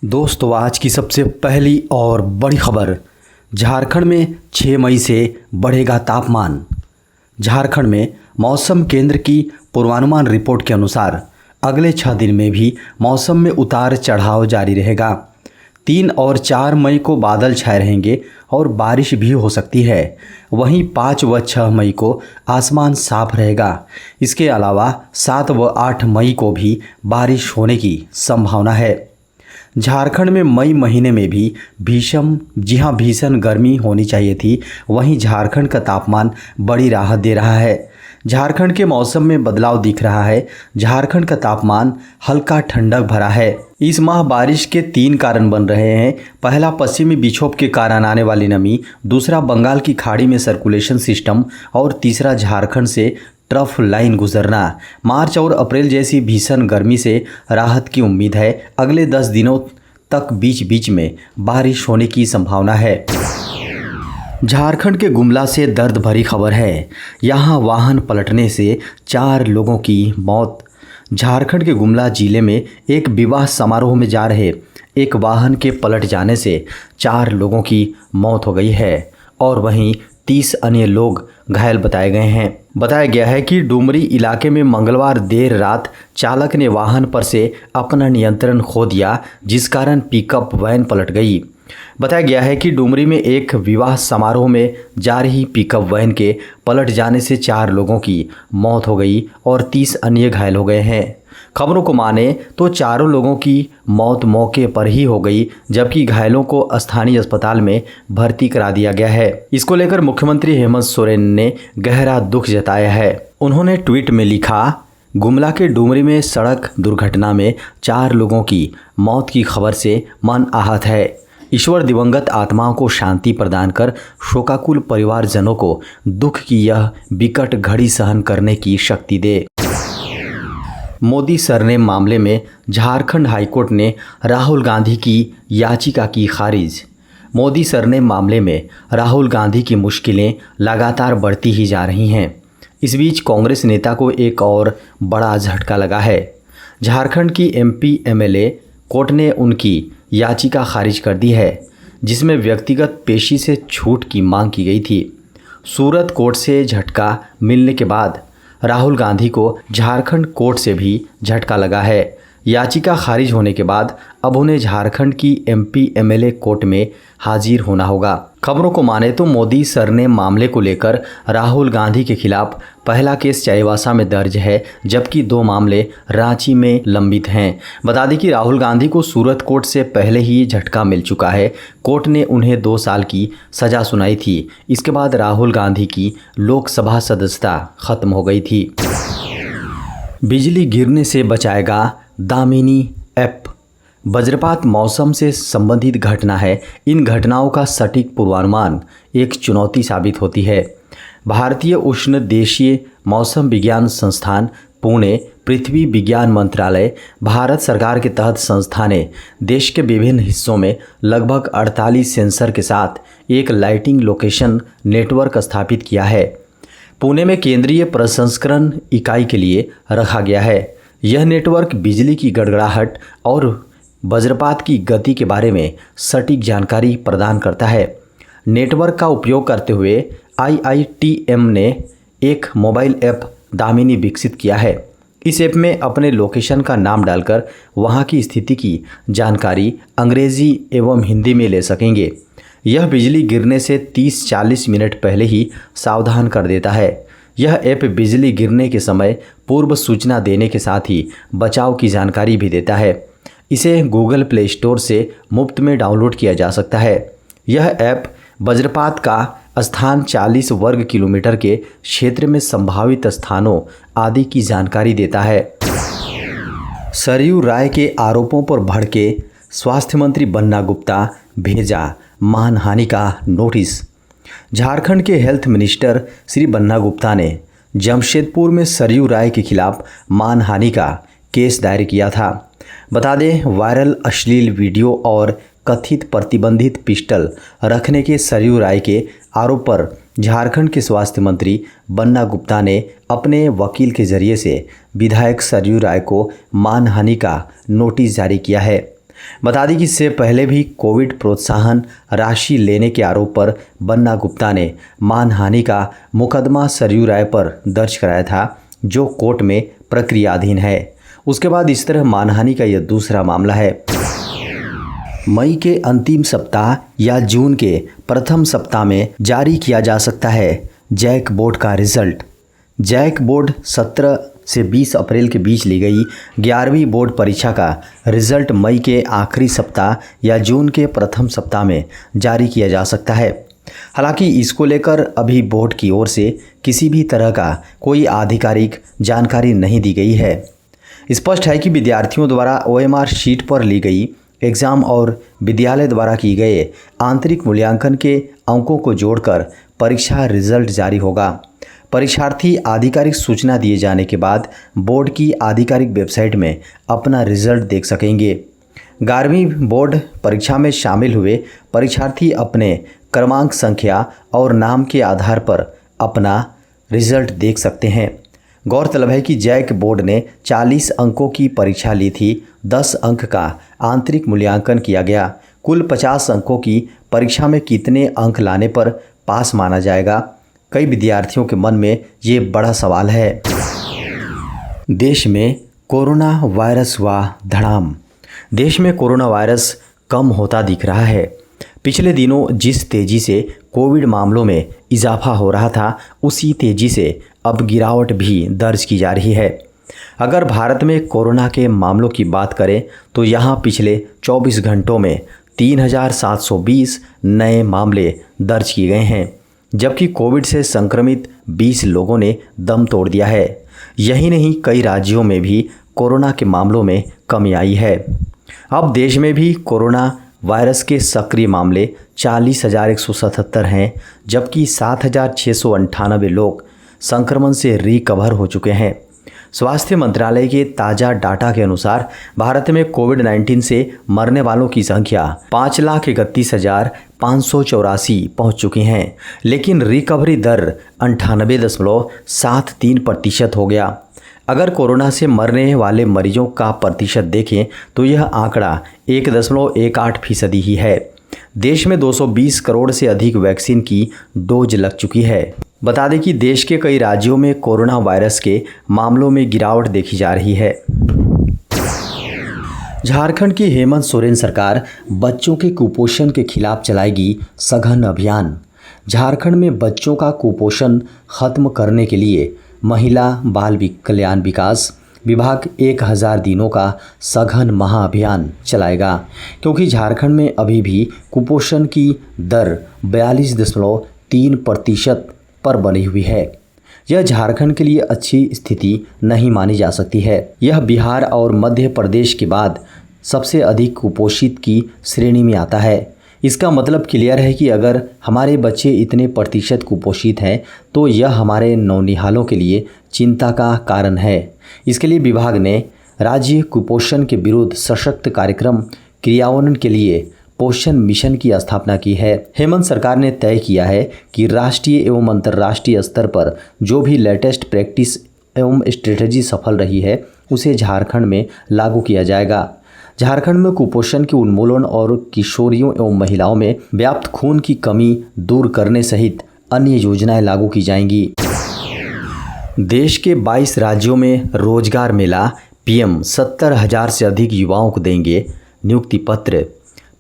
दोस्तों, आज की सबसे पहली और बड़ी खबर। झारखंड में 6 मई से बढ़ेगा तापमान। झारखंड में मौसम केंद्र की पूर्वानुमान रिपोर्ट के अनुसार अगले 6 दिन में भी मौसम में उतार चढ़ाव जारी रहेगा। 3 और 4 मई को बादल छाए रहेंगे और बारिश भी हो सकती है। वहीं 5 व 6 मई को आसमान साफ रहेगा। इसके अलावा 7 व 8 मई को भी बारिश होने की संभावना है। झारखंड में मई महीने में भी भीषण गर्मी होनी चाहिए थी। वहीं झारखंड का तापमान बड़ी राहत दे रहा है। झारखंड के मौसम में बदलाव दिख रहा है। झारखंड का तापमान हल्का ठंडक भरा है। इस माह बारिश के 3 कारण बन रहे हैं। पहला, पश्चिमी विक्षोभ के कारण आने वाली नमी, दूसरा बंगाल की खाड़ी में सर्कुलेशन सिस्टम और तीसरा झारखंड से ट्रफ लाइन गुजरना। मार्च और अप्रैल जैसी भीषण गर्मी से राहत की उम्मीद है। अगले 10 दिनों तक बीच बीच में बारिश होने की संभावना है। झारखंड के गुमला से दर्द भरी खबर है। यहां वाहन पलटने से 4 लोगों की मौत। झारखंड के गुमला जिले में एक विवाह समारोह में जा रहे एक वाहन के पलट जाने से 4 लोगों की मौत हो गई है और वहीं 30 अन्य लोग घायल बताए गए हैं। बताया गया है कि डुमरी इलाके में मंगलवार देर रात चालक ने वाहन पर से अपना नियंत्रण खो दिया, जिस कारण पिकअप वैन पलट गई। बताया गया है कि डुमरी में एक विवाह समारोह में जा रही पिकअप वैन के पलट जाने से 4 लोगों की मौत हो गई और 30 अन्य घायल हो गए हैं। खबरों को माने तो 4 लोगों की मौत मौके पर ही हो गई, जबकि घायलों को स्थानीय अस्पताल में भर्ती करा दिया गया है। इसको लेकर मुख्यमंत्री हेमंत सोरेन ने गहरा दुख जताया है। उन्होंने ट्वीट में लिखा, गुमला के डुमरी में सड़क दुर्घटना में 4 लोगों की मौत की खबर से मन आहत है। ईश्वर दिवंगत आत्माओं को शांति प्रदान कर शोकाकुल परिवारजनों को दुख की यह विकट घड़ी सहन करने की शक्ति दे। मोदी सरनेम मामले में झारखंड हाईकोर्ट ने राहुल गांधी की याचिका की खारिज। मोदी सरनेम मामले में राहुल गांधी की मुश्किलें लगातार बढ़ती ही जा रही हैं। इस बीच कांग्रेस नेता को एक और बड़ा झटका लगा है। झारखंड की MP MLA कोर्ट ने उनकी याचिका खारिज कर दी है, जिसमें व्यक्तिगत पेशी से छूट की मांग की गई थी। सूरत कोर्ट से झटका मिलने के बाद राहुल गांधी को झारखंड कोर्ट से भी झटका लगा है। याचिका खारिज होने के बाद अब उन्हें झारखंड की MP MLA कोर्ट में हाजिर होना होगा। खबरों को माने तो मोदी सरनेम मामले को लेकर राहुल गांधी के खिलाफ पहला केस चाईबासा में दर्ज है, जबकि 2 मामले रांची में लंबित हैं। बता दें कि राहुल गांधी को सूरत कोर्ट से पहले ही झटका मिल चुका है। कोर्ट ने उन्हें 2 साल की सजा सुनाई थी। इसके बाद राहुल गांधी की लोकसभा सदस्यता खत्म हो गई थी। बिजली गिरने से बचाएगा दामिनी ऐप। वज्रपात मौसम से संबंधित घटना है। इन घटनाओं का सटीक पूर्वानुमान एक चुनौती साबित होती है। भारतीय उष्णदेशीय मौसम विज्ञान संस्थान पुणे, पृथ्वी विज्ञान मंत्रालय, भारत सरकार के तहत संस्था ने देश के विभिन्न हिस्सों में लगभग 48 सेंसर के साथ एक लाइटिंग लोकेशन नेटवर्क स्थापित किया है। पुणे में केंद्रीय प्रसंस्करण इकाई के लिए रखा गया है। यह नेटवर्क बिजली की गड़गड़ाहट और वज्रपात की गति के बारे में सटीक जानकारी प्रदान करता है। नेटवर्क का उपयोग करते हुए IITM ने एक मोबाइल ऐप दामिनी विकसित किया है। इस ऐप में अपने लोकेशन का नाम डालकर वहां की स्थिति की जानकारी अंग्रेजी एवं हिंदी में ले सकेंगे। यह बिजली गिरने से 30-40 मिनट पहले ही सावधान कर देता है। यह ऐप बिजली गिरने के समय पूर्व सूचना देने के साथ ही बचाव की जानकारी भी देता है। इसे गूगल प्ले स्टोर से मुफ्त में डाउनलोड किया जा सकता है। यह ऐप वज्रपात का स्थान 40 वर्ग किलोमीटर के क्षेत्र में संभावित स्थानों आदि की जानकारी देता है। सरयू राय के आरोपों पर भड़के स्वास्थ्य मंत्री बन्ना गुप्ता, भेजा मानहानि का नोटिस। झारखंड के हेल्थ मिनिस्टर श्री बन्ना गुप्ता ने जमशेदपुर में सरयू राय के खिलाफ मानहानि का केस दायर किया था। बता दें, वायरल अश्लील वीडियो और कथित प्रतिबंधित पिस्टल रखने के सरयू राय के आरोप पर झारखंड के स्वास्थ्य मंत्री बन्ना गुप्ता ने अपने वकील के जरिए से विधायक सरयू राय को मानहानि का नोटिस जारी किया है। बता दें कि इससे पहले भी कोविड प्रोत्साहन राशि लेने के आरोप पर बन्ना गुप्ता ने मानहानि का मुकदमा सरयू राय पर दर्ज कराया था, जो कोर्ट में प्रक्रियाधीन है। उसके बाद इस तरह मानहानि का यह दूसरा मामला है। मई के अंतिम सप्ताह या जून के प्रथम सप्ताह में जारी किया जा सकता है जैक बोर्ड का रिजल्ट। जैक बोर्ड 17 से 20 अप्रैल के बीच ली गई 11वीं बोर्ड परीक्षा का रिजल्ट मई के आखिरी सप्ताह या जून के प्रथम सप्ताह में जारी किया जा सकता है। हालांकि इसको लेकर अभी बोर्ड की ओर से किसी भी तरह का कोई आधिकारिक जानकारी नहीं दी गई है। स्पष्ट है कि विद्यार्थियों द्वारा OMR शीट पर ली गई एग्ज़ाम और विद्यालय द्वारा की गए आंतरिक मूल्यांकन के अंकों को जोड़कर परीक्षा रिजल्ट जारी होगा। परीक्षार्थी आधिकारिक सूचना दिए जाने के बाद बोर्ड की आधिकारिक वेबसाइट में अपना रिजल्ट देख सकेंगे। 11वीं बोर्ड परीक्षा में शामिल हुए परीक्षार्थी अपने क्रमांक संख्या और नाम के आधार पर अपना रिजल्ट देख सकते हैं। गौरतलब है कि जैक बोर्ड ने 40 अंकों की परीक्षा ली थी। 10 अंक का आंतरिक मूल्यांकन किया गया। कुल 50 अंकों की परीक्षा में कितने अंक लाने पर पास माना जाएगा? कई विद्यार्थियों के मन में ये बड़ा सवाल है। देश में कोरोना वायरस हुआ धड़ाम। देश में कोरोना वायरस कम होता दिख रहा है। पिछले दिनों जिस तेज़ी से कोविड मामलों में इजाफा हो रहा था, उसी तेज़ी से अब गिरावट भी दर्ज की जा रही है। अगर भारत में कोरोना के मामलों की बात करें तो यहाँ पिछले 24 घंटों में 3,720 नए मामले दर्ज किए गए हैं, जबकि कोविड से संक्रमित 20 लोगों ने दम तोड़ दिया है। यही नहीं, कई राज्यों में भी कोरोना के मामलों में कमी आई है। अब देश में भी कोरोना वायरस के सक्रिय मामले 40,177 हैं, जबकि 7,698 लोग संक्रमण से रिकवर हो चुके हैं। स्वास्थ्य मंत्रालय के ताज़ा डाटा के अनुसार भारत में कोविड-19 से मरने वालों की संख्या 5,31,584 पहुंच चुकी हैं, लेकिन रिकवरी दर 98.73% हो गया। अगर कोरोना से मरने वाले मरीजों का प्रतिशत देखें तो यह आंकड़ा 1.18% ही है। देश में 220 करोड़ से अधिक वैक्सीन की डोज लग चुकी है। बता दें कि देश के कई राज्यों में कोरोना वायरस के मामलों में गिरावट देखी जा रही है। झारखंड की हेमंत सोरेन सरकार बच्चों के कुपोषण के खिलाफ चलाएगी सघन अभियान। झारखंड में बच्चों का कुपोषण खत्म करने के लिए महिला बाल कल्याण विकास विभाग 1000 दिनों का सघन महाअभियान चलाएगा, क्योंकि झारखंड में अभी भी कुपोषण की दर 42.3% पर बनी हुई है। यह झारखंड के लिए अच्छी स्थिति नहीं मानी जा सकती है। यह बिहार और मध्य प्रदेश के बाद सबसे अधिक कुपोषित की श्रेणी में आता है। इसका मतलब क्लियर है कि अगर हमारे बच्चे इतने प्रतिशत कुपोषित हैं तो यह हमारे नौनिहालों के लिए चिंता का कारण है। इसके लिए विभाग ने राज्य कुपोषण के विरुद्ध सशक्त कार्यक्रम क्रियान्वयन के लिए पोषण मिशन की स्थापना की है। हेमंत सरकार ने तय किया है कि राष्ट्रीय एवं अंतर्राष्ट्रीय स्तर पर जो भी लेटेस्ट प्रैक्टिस एवं स्ट्रेटजी सफल रही है उसे झारखंड में लागू किया जाएगा। झारखंड में कुपोषण के उन्मूलन और किशोरियों एवं महिलाओं में व्याप्त खून की कमी दूर करने सहित अन्य योजनाएं लागू की जाएंगी। देश के 22 राज्यों में रोजगार मेला पीएम 70,000 से अधिक युवाओं को देंगे नियुक्ति पत्र।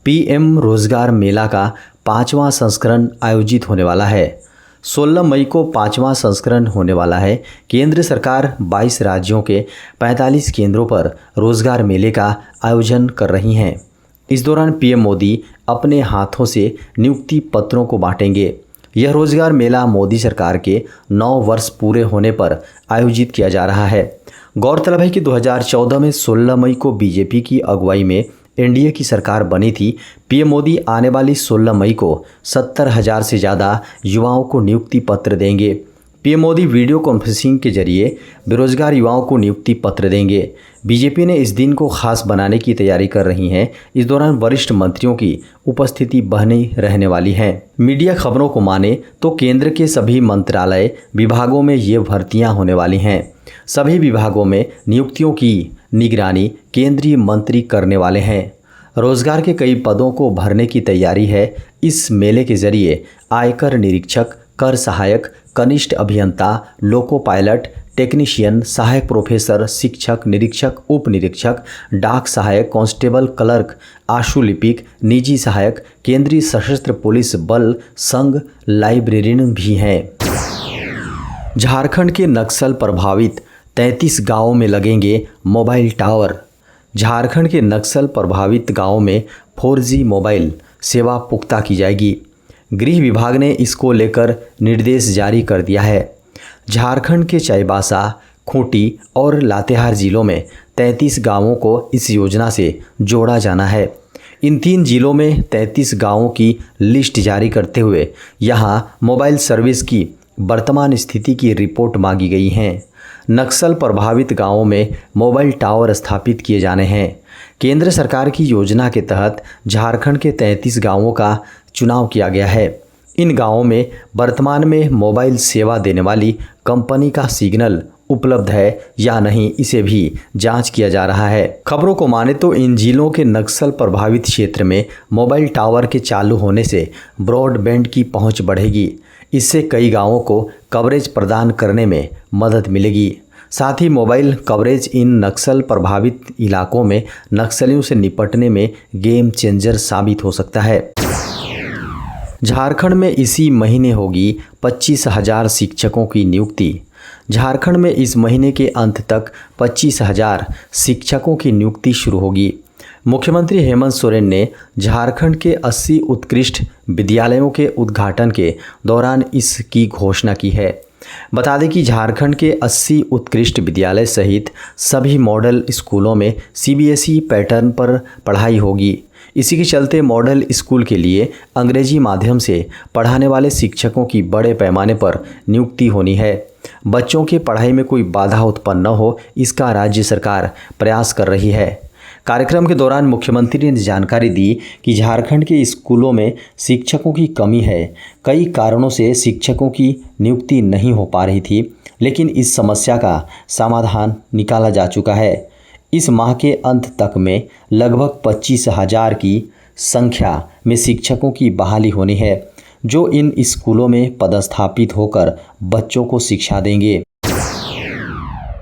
पीएम रोजगार मेला का 5वां संस्करण आयोजित होने वाला है। 16 मई को 5वां संस्करण होने वाला है। केंद्र सरकार 22 राज्यों के 45 केंद्रों पर रोजगार मेले का आयोजन कर रही हैं। इस दौरान पीएम मोदी अपने हाथों से नियुक्ति पत्रों को बांटेंगे। यह रोजगार मेला मोदी सरकार के 9 वर्ष पूरे होने पर आयोजित किया जा रहा है। गौरतलब है कि 2014 में 16 मई को बीजेपी की अगुवाई में एनडीए की सरकार बनी थी। पीएम मोदी आने वाली 16 मई को 70,000 से ज़्यादा युवाओं को नियुक्ति पत्र देंगे। पीएम मोदी वीडियो कॉन्फ्रेंसिंग के जरिए बेरोजगार युवाओं को नियुक्ति पत्र देंगे। बीजेपी ने इस दिन को खास बनाने की तैयारी कर रही है। इस दौरान वरिष्ठ मंत्रियों की उपस्थिति बनी रहने वाली है। मीडिया खबरों को माने तो केंद्र के सभी मंत्रालय विभागों में ये भर्तियां होने वाली हैं। सभी विभागों में नियुक्तियों की निगरानी केंद्रीय मंत्री करने वाले हैं। रोजगार के कई पदों को भरने की तैयारी है। इस मेले के जरिए आयकर निरीक्षक, कर सहायक, कनिष्ठ अभियंता, लोको पायलट, टेक्नीशियन, सहायक प्रोफेसर, शिक्षक, निरीक्षक, उप निरीक्षक, डाक सहायक, कांस्टेबल, क्लर्क, आशुलिपिक, निजी सहायक, केंद्रीय सशस्त्र पुलिस बल संघ, लाइब्रेरियन भी हैं। झारखंड के नक्सल प्रभावित 33 गांवों में लगेंगे मोबाइल टावर। झारखंड के नक्सल प्रभावित गांवों में 4G मोबाइल सेवा पुख्ता की जाएगी। गृह विभाग ने इसको लेकर निर्देश जारी कर दिया है। झारखंड के चाईबासा, खूंटी और लातेहार जिलों में 33 गांवों को इस योजना से जोड़ा जाना है। इन 3 जिलों में 33 गांवों की लिस्ट जारी करते हुए यहां मोबाइल सर्विस की वर्तमान स्थिति की रिपोर्ट मांगी गई है। नक्सल प्रभावित गांवों में मोबाइल टावर स्थापित किए जाने हैं। केंद्र सरकार की योजना के तहत झारखंड के 33 गांवों का चुनाव किया गया है। इन गांवों में वर्तमान में मोबाइल सेवा देने वाली कंपनी का सिग्नल उपलब्ध है या नहीं, इसे भी जांच किया जा रहा है। खबरों को माने तो इन जिलों के नक्सल प्रभावित क्षेत्र में मोबाइल टावर के चालू होने से ब्रॉडबैंड की पहुंच बढ़ेगी। इससे कई गांवों को कवरेज प्रदान करने में मदद मिलेगी। साथ ही मोबाइल कवरेज इन नक्सल प्रभावित इलाकों में नक्सलियों से निपटने में गेम चेंजर साबित हो सकता है। झारखंड में इसी महीने होगी 25,000 शिक्षकों की नियुक्ति। झारखंड में इस महीने के अंत तक 25,000 शिक्षकों की नियुक्ति शुरू होगी। मुख्यमंत्री हेमंत सोरेन ने झारखंड के 80 उत्कृष्ट विद्यालयों के उद्घाटन के दौरान इसकी घोषणा की है। बता दें कि झारखंड के 80 उत्कृष्ट विद्यालय सहित सभी मॉडल स्कूलों में CBSE पैटर्न पर पढ़ाई होगी। इसी के चलते मॉडल स्कूल के लिए अंग्रेजी माध्यम से पढ़ाने वाले शिक्षकों की बड़े पैमाने पर नियुक्ति होनी है। बच्चों के पढ़ाई में कोई बाधा उत्पन्न न हो, इसका राज्य सरकार प्रयास कर रही है। कार्यक्रम के दौरान मुख्यमंत्री ने जानकारी दी कि झारखंड के स्कूलों में शिक्षकों की कमी है। कई कारणों से शिक्षकों की नियुक्ति नहीं हो पा रही थी, लेकिन इस समस्या का समाधान निकाला जा चुका है। इस माह के अंत तक में लगभग 25,000 की संख्या में शिक्षकों की बहाली होनी है, जो इन स्कूलों में पदस्थापित होकर बच्चों को शिक्षा देंगे।